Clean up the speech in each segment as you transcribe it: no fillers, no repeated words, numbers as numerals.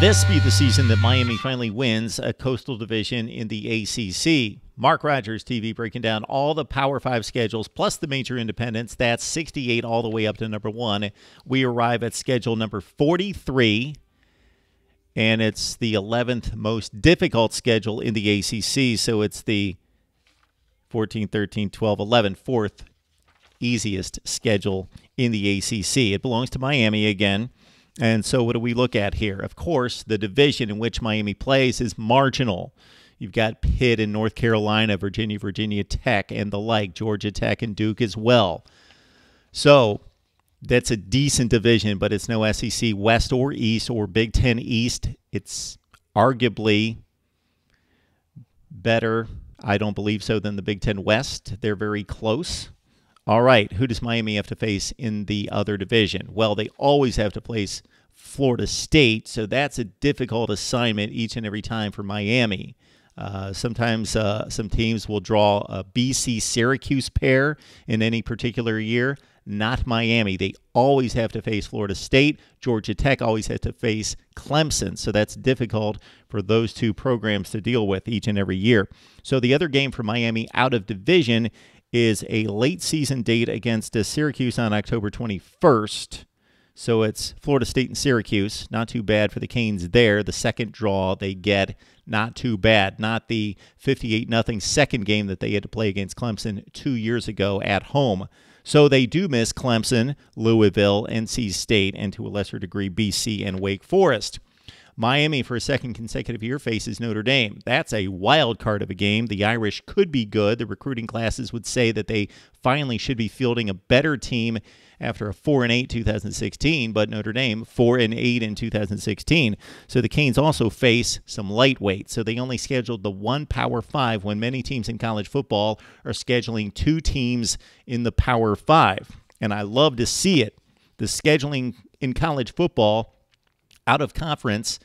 this be the season that Miami finally wins a coastal division in the ACC? Mark Rogers TV breaking down all the Power 5 schedules plus the major independents. That's 68 all the way up to number 1. We arrive at schedule number 43, and it's the 11th most difficult schedule in the ACC, so it's the 14, 13, 12, 11, fourth easiest schedule in the ACC. It belongs to Miami again. And so what do we look at here? Of course, the division in which Miami plays is marginal. You've got Pitt and North Carolina, Virginia Tech, and the like, Georgia Tech and Duke as well. So that's a decent division, but it's no SEC West or East or Big Ten East. It's arguably better, I don't believe so, than the Big Ten West. They're very close. All right, who does Miami have to face in the other division? Well, they always have to face Florida State, so that's a difficult assignment each and every time for Miami. Sometimes some teams will draw a BC-Syracuse pair in any particular year. Not Miami. They always have to face Florida State. Georgia Tech always has to face Clemson, so that's difficult for those two programs to deal with each and every year. So the other game for Miami out of division is a late season date against Syracuse on October 21st. So it's Florida State and Syracuse. Not too bad for the Canes there. The second draw they get, not too bad. Not the 58-0 second game that they had to play against Clemson 2 years ago at home. So they do miss Clemson, Louisville, NC State, and to a lesser degree BC and Wake Forest. Miami, for a second consecutive year, faces Notre Dame. That's a wild card of a game. The Irish could be good. The recruiting classes would say that they finally should be fielding a better team after a 4-8 2016, but Notre Dame 4-8 in 2016. So the Canes also face some lightweight. So they only scheduled the one Power 5 when many teams in college football are scheduling two teams in the Power 5. And I love to see it. The scheduling in college football out of conference,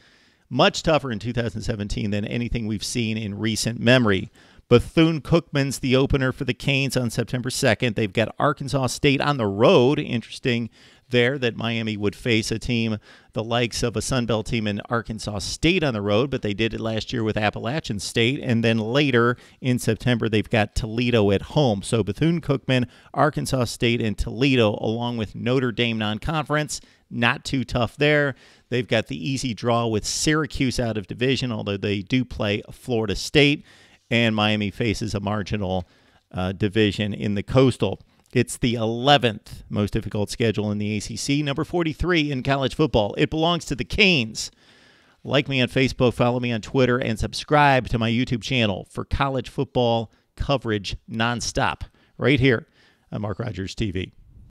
much tougher in 2017 than anything we've seen in recent memory. Bethune-Cookman's the opener for the Canes on September 2nd. They've got Arkansas State on the road. Interesting there that Miami would face a team the likes of a Sun Belt team in Arkansas State on the road, but they did it last year with Appalachian State. And then later in September, they've got Toledo at home. So Bethune-Cookman, Arkansas State, and Toledo, along with Notre Dame non-conference. Not too tough there. They've got the easy draw with Syracuse out of division, although they do play Florida State. And Miami faces a marginal division in the Coastal. It's the 11th most difficult schedule in the ACC, number 43 in college football. It belongs to the Canes. Like me on Facebook, follow me on Twitter, and subscribe to my YouTube channel for college football coverage nonstop right here on Mark Rogers TV.